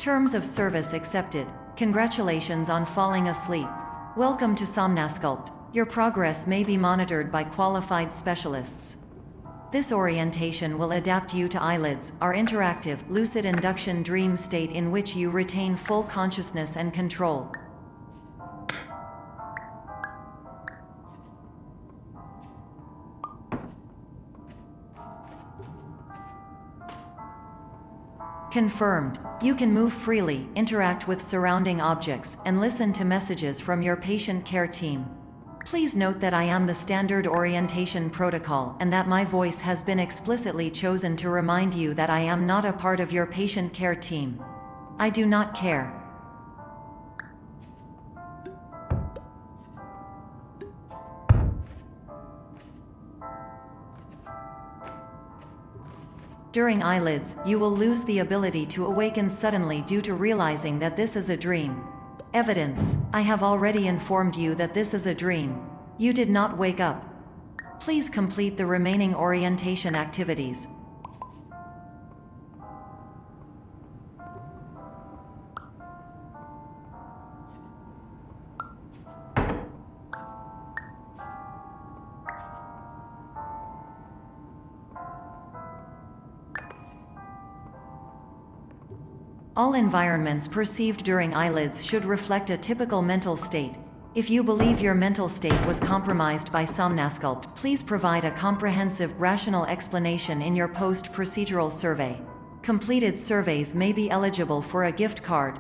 Terms of service accepted. Congratulations on falling asleep. Welcome to Somnasculpt. Your progress may be monitored by qualified specialists. This orientation will adapt you to eyelids, our interactive, lucid induction dream state in which you retain full consciousness and control. Confirmed. You can move freely, interact with surrounding objects, and listen to messages from your patient care team. Please note that I am the standard orientation protocol and that my voice has been explicitly chosen to remind you that I am not a part of your patient care team. I do not care. During eyelids, you will lose the ability to awaken suddenly due to realizing that this is a dream. Evidence: I have already informed you that this is a dream. You did not wake up. Please complete the remaining orientation activities. All environments perceived during eyelids should reflect a typical mental state. If you believe your mental state was compromised by Somnasculpt, please provide a comprehensive, rational explanation in your post-procedural survey. Completed surveys may be eligible for a gift card.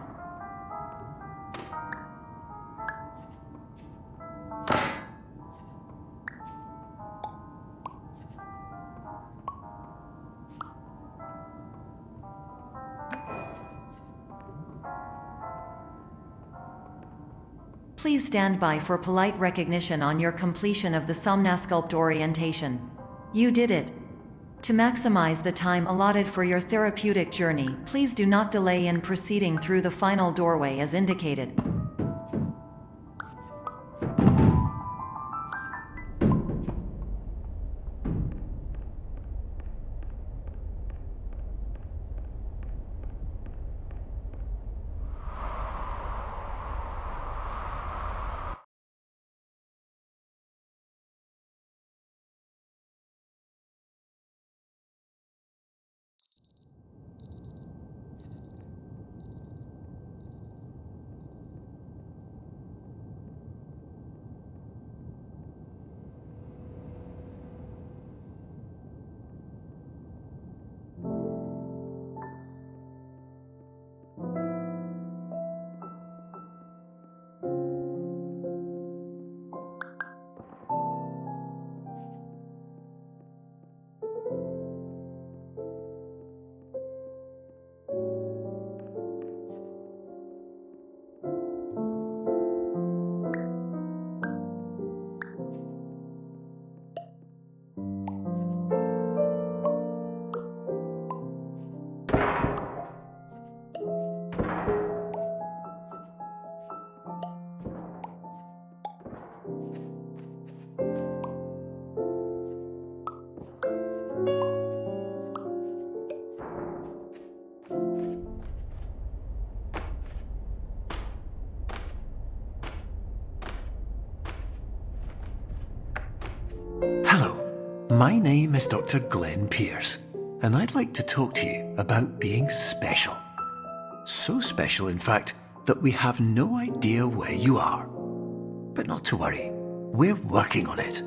Please stand by for polite recognition on your completion of the Somnasculpt orientation. You did it. To maximize the time allotted for your therapeutic journey, please do not delay in proceeding through the final doorway as indicated. Hello, my name is Dr. Glenn Pierce, and I'd like to talk to you about being special. So special, in fact, that we have no idea where you are. But not to worry, we're working on it.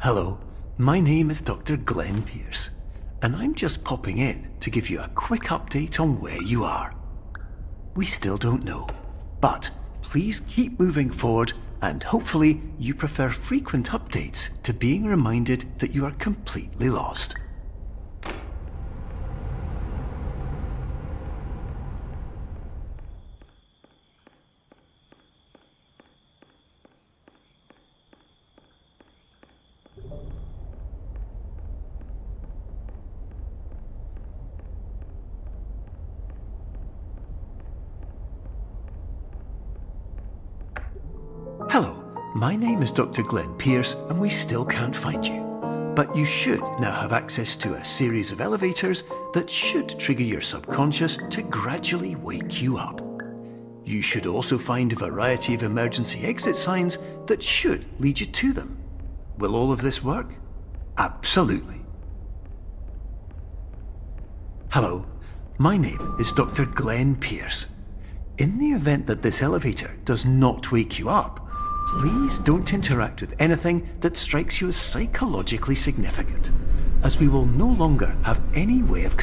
Hello, my name is Dr. Glenn Pierce, and I'm just popping in to give you a quick update on where you are. We still don't know, but please keep moving forward, and hopefully you prefer frequent updates to being reminded that you are completely lost. Hello, my name is Dr. Glenn Pierce, and we still can't find you. But you should now have access to a series of elevators that should trigger your subconscious to gradually wake you up. You should also find a variety of emergency exit signs that should lead you to them. Will all of this work? Absolutely. Hello, my name is Dr. Glenn Pierce. In the event that this elevator does not wake you up, please don't interact with anything that strikes you as psychologically significant, as we will no longer have any way of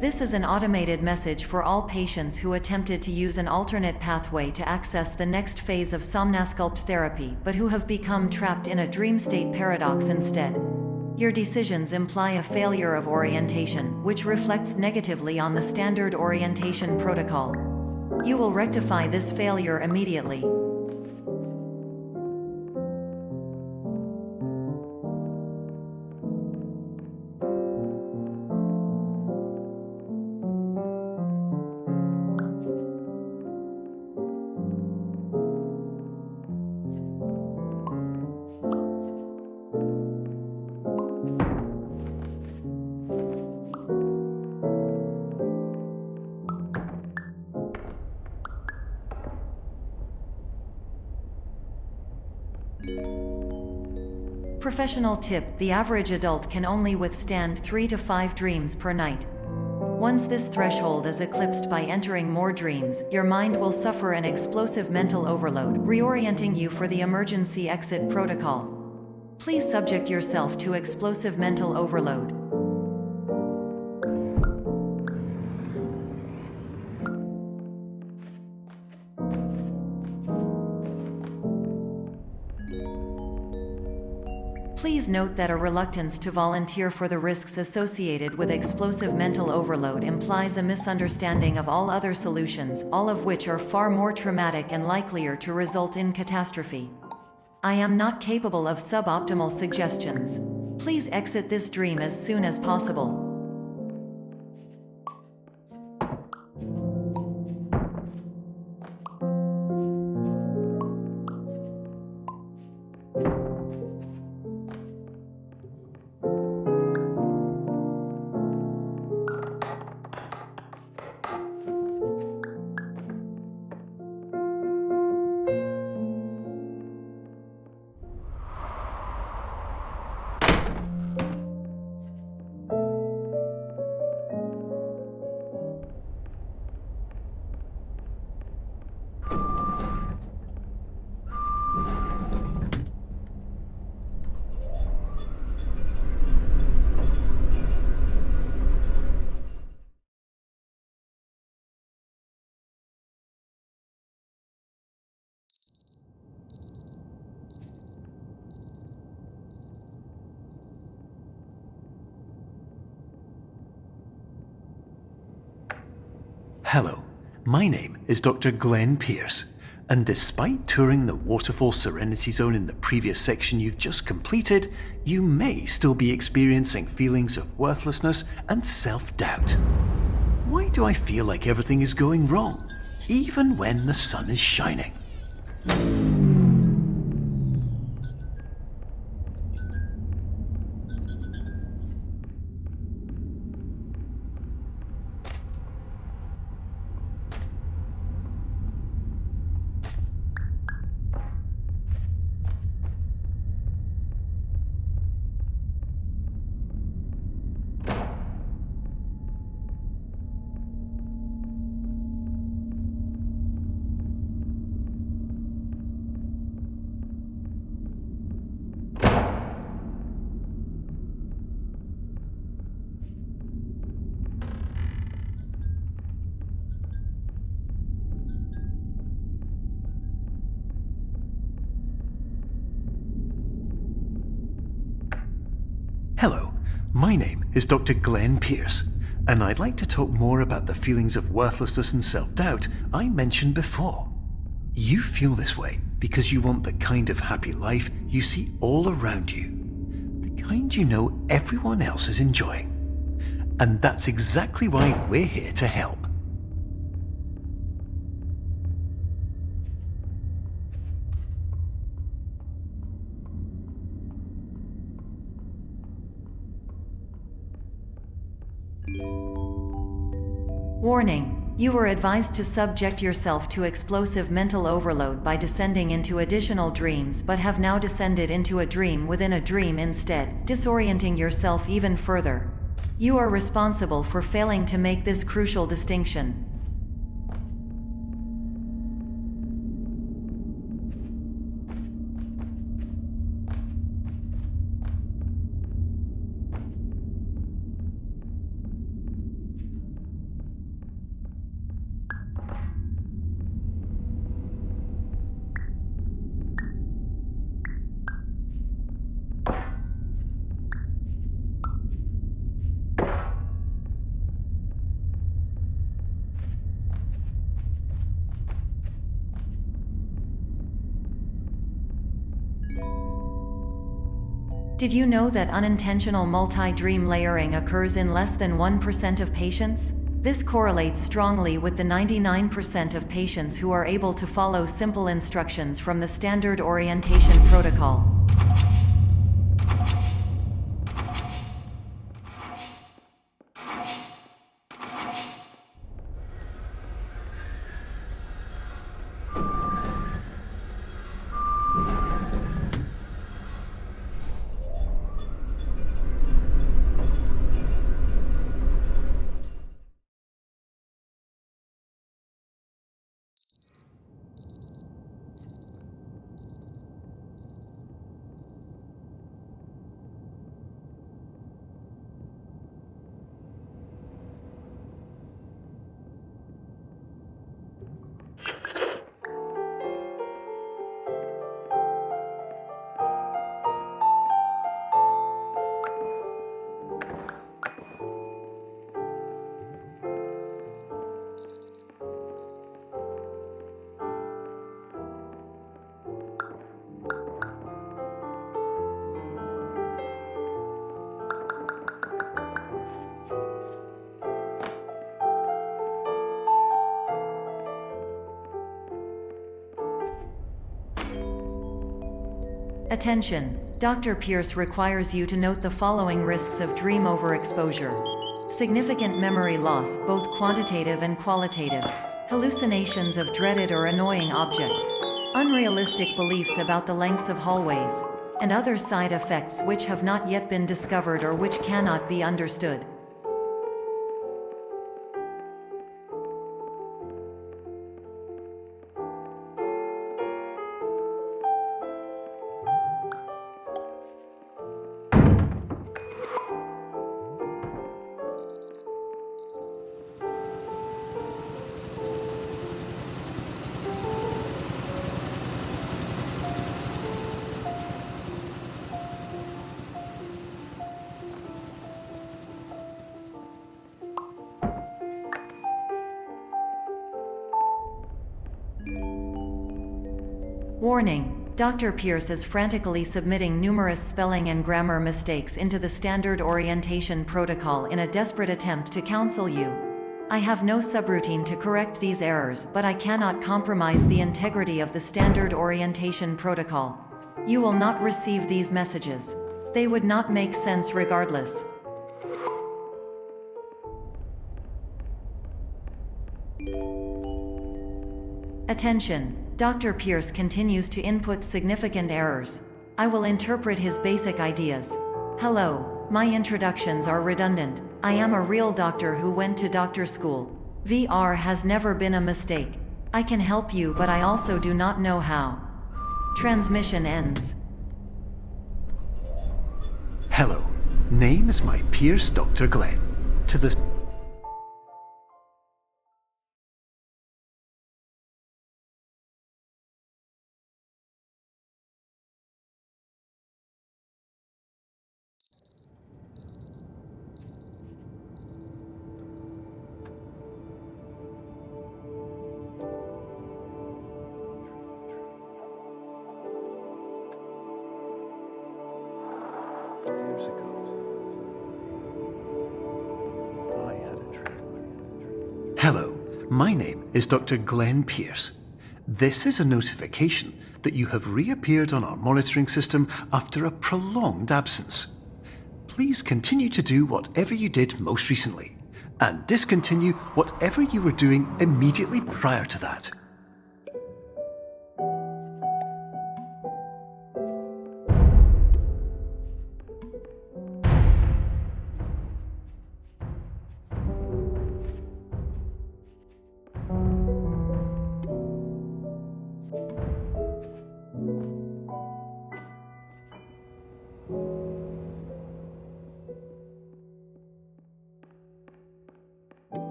This is an automated message for all patients who attempted to use an alternate pathway to access the next phase of somnasculpt therapy but who have become trapped in a dream state paradox instead. Your decisions imply a failure of orientation, which reflects negatively on the standard orientation protocol. You will rectify this failure immediately. Professional tip: the average adult can only withstand 3 to 5 dreams per night. Once this threshold is eclipsed by entering more dreams, your mind will suffer an explosive mental overload, reorienting you for the emergency exit protocol. Please subject yourself to explosive mental overload. Please note that a reluctance to volunteer for the risks associated with explosive mental overload implies a misunderstanding of all other solutions, all of which are far more traumatic and likelier to result in catastrophe. I am not capable of suboptimal suggestions. Please exit this dream as soon as possible. Hello, my name is Dr. Glenn Pierce, and despite touring the Waterfall Serenity Zone in the previous section you've just completed, you may still be experiencing feelings of worthlessness and self-doubt. Why do I feel like everything is going wrong, even when the sun is shining? Hello, my name is Dr. Glenn Pierce, and I'd like to talk more about the feelings of worthlessness and self-doubt I mentioned before. You feel this way because you want the kind of happy life you see all around you, the kind you know everyone else is enjoying. And that's exactly why we're here to help. Warning: you were advised to subject yourself to explosive mental overload by descending into additional dreams, but have now descended into a dream within a dream instead, disorienting yourself even further. You are responsible for failing to make this crucial distinction. Did you know that unintentional multi-dream layering occurs in less than 1% of patients? This correlates strongly with the 99% of patients who are able to follow simple instructions from the standard orientation protocol. Attention! Dr. Pierce requires you to note the following risks of dream overexposure. Significant memory loss, both quantitative and qualitative. Hallucinations of dreaded or annoying objects. Unrealistic beliefs about the lengths of hallways. And other side effects which have not yet been discovered or which cannot be understood. Warning: Dr. Pierce is frantically submitting numerous spelling and grammar mistakes into the standard orientation protocol in a desperate attempt to counsel you. I have no subroutine to correct these errors, but I cannot compromise the integrity of the standard orientation protocol. You will not receive these messages. They would not make sense regardless. Attention! Dr. Pierce continues to input significant errors. I will interpret his basic ideas. Hello, my introductions are redundant. I am a real doctor who went to doctor school. VR has never been a mistake. I can help you, but I also do not know how. Transmission ends. Hello, name is my Pierce Dr. Glenn. To the Years ago, I had a dream. Hello, my name is Dr. Glenn Pierce. This is a notification that you have reappeared on our monitoring system after a prolonged absence. Please continue to do whatever you did most recently, and discontinue whatever you were doing immediately prior to that.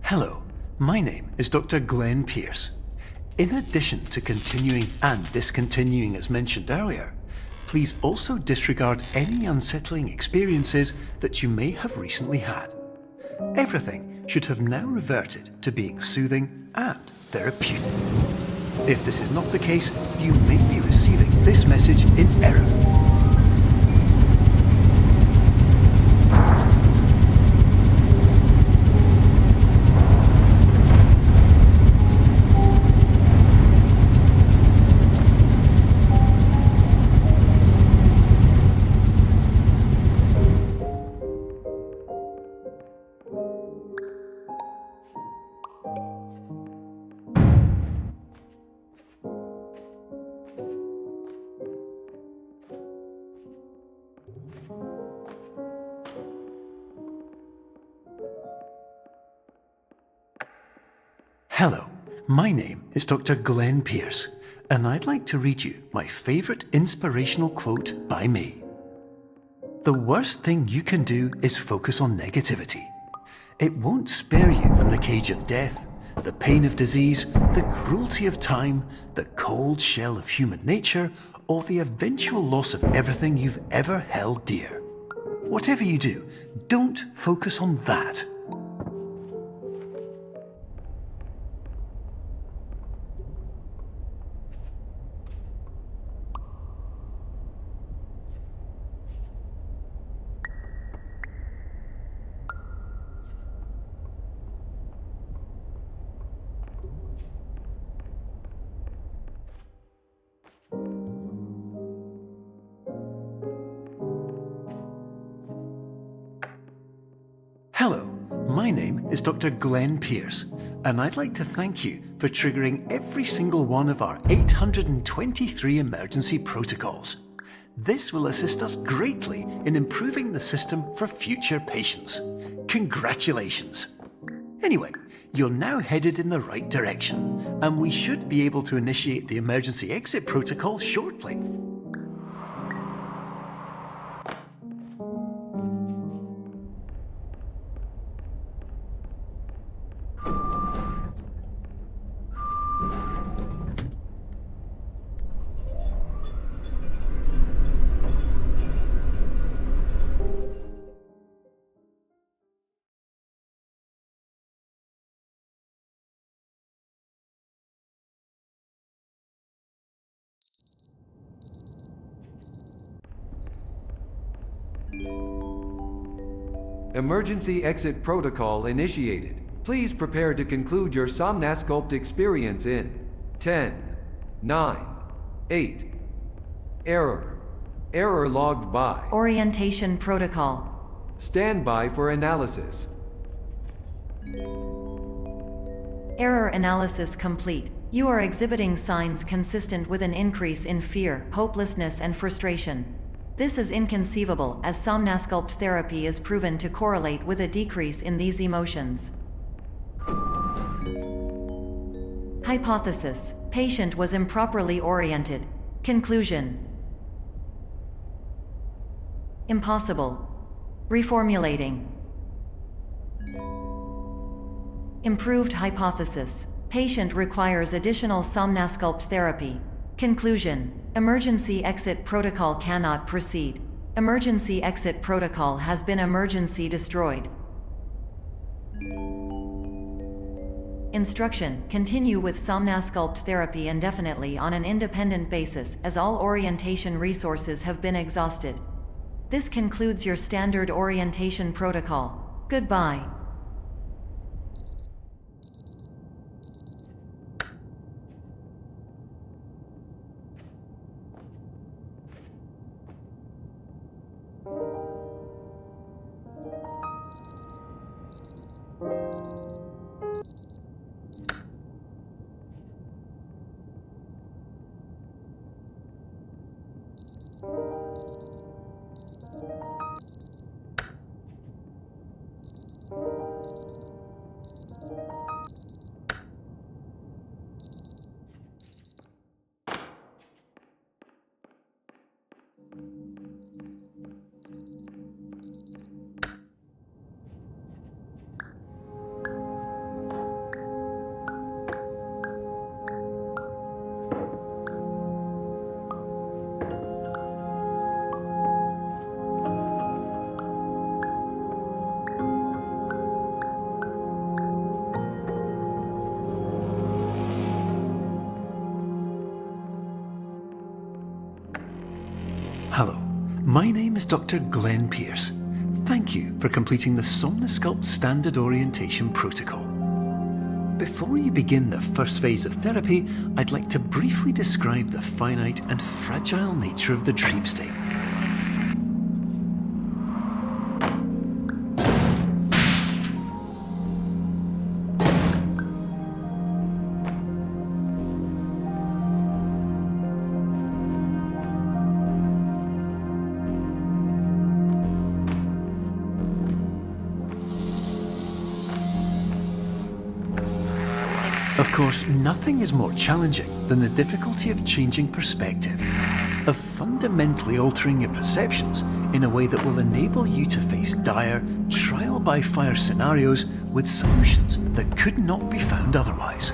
Hello, my name is Dr. Glenn Pierce. In addition to continuing and discontinuing as mentioned earlier, please also disregard any unsettling experiences that you may have recently had. Everything should have now reverted to being soothing and therapeutic. If this is not the case, you may be receiving this message in error. Hello, my name is Dr. Glenn Pierce, and I'd like to read you my favourite inspirational quote by me. The worst thing you can do is focus on negativity. It won't spare you from the cage of death, the pain of disease, the cruelty of time, the cold shell of human nature, or the eventual loss of everything you've ever held dear. Whatever you do, don't focus on that. Hello, my name is Dr. Glenn Pierce, and I'd like to thank you for triggering every single one of our 823 emergency protocols. This will assist us greatly in improving the system for future patients. Congratulations! Anyway, you're now headed in the right direction, and we should be able to initiate the emergency exit protocol shortly. Emergency exit protocol initiated. Please prepare to conclude your Somnasculpt experience in 10, 9, 8. Error. Error logged by. Orientation protocol. Stand by for analysis. Error analysis complete. You are exhibiting signs consistent with an increase in fear, hopelessness, and frustration. This is inconceivable, as Somnasculpt therapy is proven to correlate with a decrease in these emotions. Hypothesis: patient was improperly oriented. Conclusion: Impossible. Reformulating. Improved hypothesis. Patient requires additional somnasculpt therapy. Conclusion. Emergency exit protocol cannot proceed. Emergency exit protocol has been emergency destroyed. Instruction. Continue with somnasculpt therapy indefinitely on an independent basis as all orientation resources have been exhausted. This concludes your standard orientation protocol. Goodbye. Hello, my name is Dr. Glenn Pierce. Thank you for completing the Somnosculpt Standard Orientation Protocol. Before you begin the first phase of therapy, I'd like to briefly describe the finite and fragile nature of the dream state. Of course, nothing is more challenging than the difficulty of changing perspective, of fundamentally altering your perceptions in a way that will enable you to face dire, trial-by-fire scenarios with solutions that could not be found otherwise.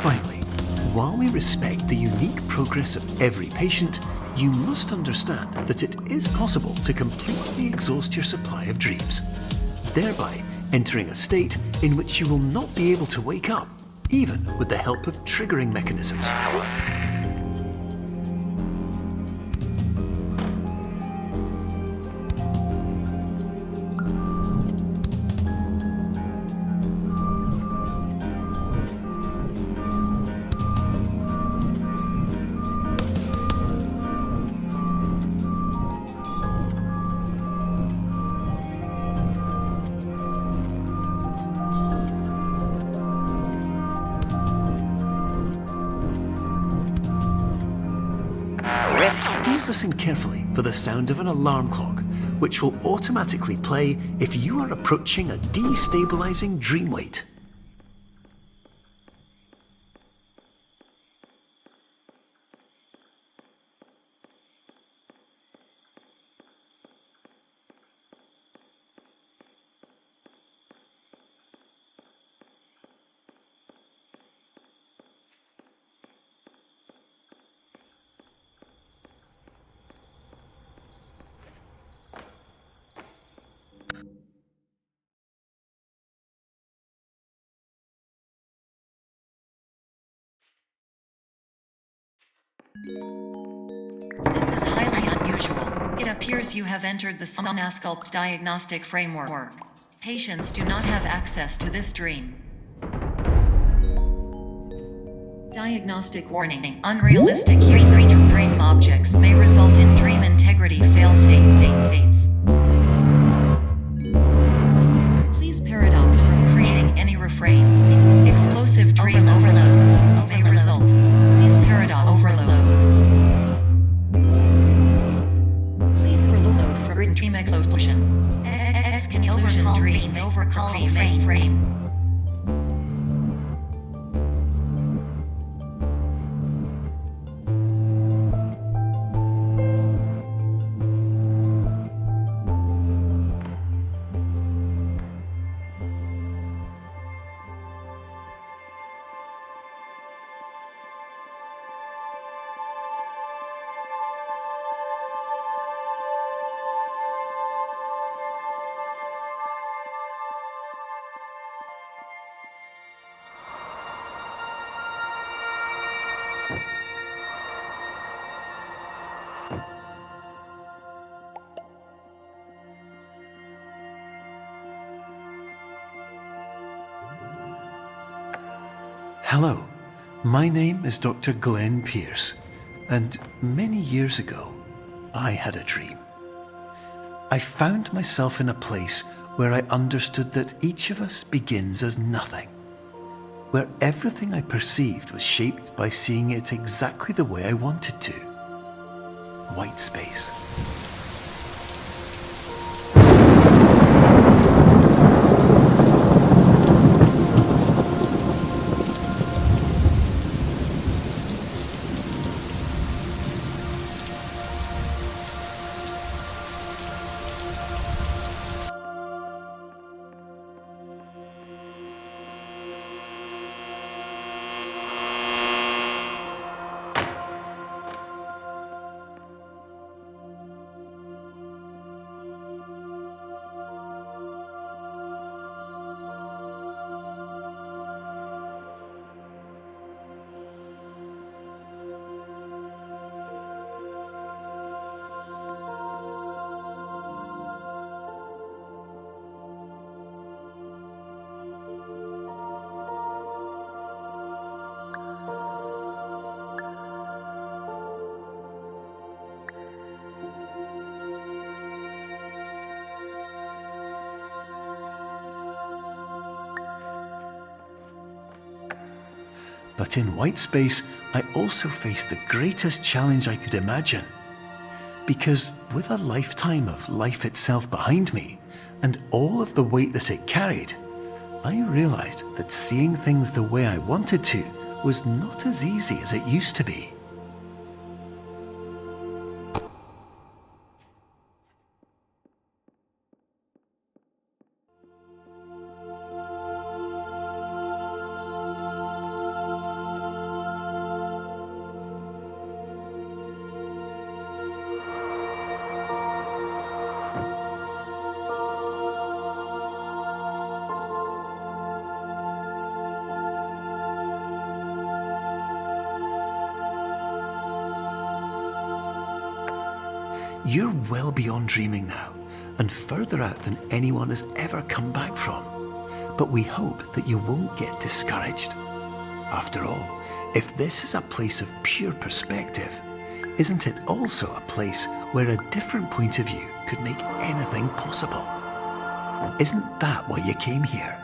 Finally, while we respect the unique progress of every patient, you must understand that it is possible to completely exhaust your supply of dreams, thereby entering a state in which you will not be able to wake up, even with the help of triggering mechanisms. Please listen carefully for the sound of an alarm clock, which will automatically play if you are approaching a destabilizing dream weight. This is highly unusual. It appears you have entered the Somnasculpt diagnostic framework. Patients do not have access to this dream. Diagnostic warning. Unrealistic use of dream objects may result in dream integrity fail-states. Please paradox from creating any refrains. Explosive dream overload may result. Please paradox overload. Please overload for dream explosion. Exclusion dream overcall frame. Hello, my name is Dr. Glenn Pierce, and many years ago, I had a dream. I found myself in a place where I understood that each of us begins as nothing, where everything I perceived was shaped by seeing it exactly the way I wanted to. White space. But in white space, I also faced the greatest challenge I could imagine. Because with a lifetime of life itself behind me, and all of the weight that it carried, I realized that seeing things the way I wanted to was not as easy as it used to be. You're well beyond dreaming now, and further out than anyone has ever come back from. But we hope that you won't get discouraged. After all, if this is a place of pure perspective, isn't it also a place where a different point of view could make anything possible? Isn't that why you came here?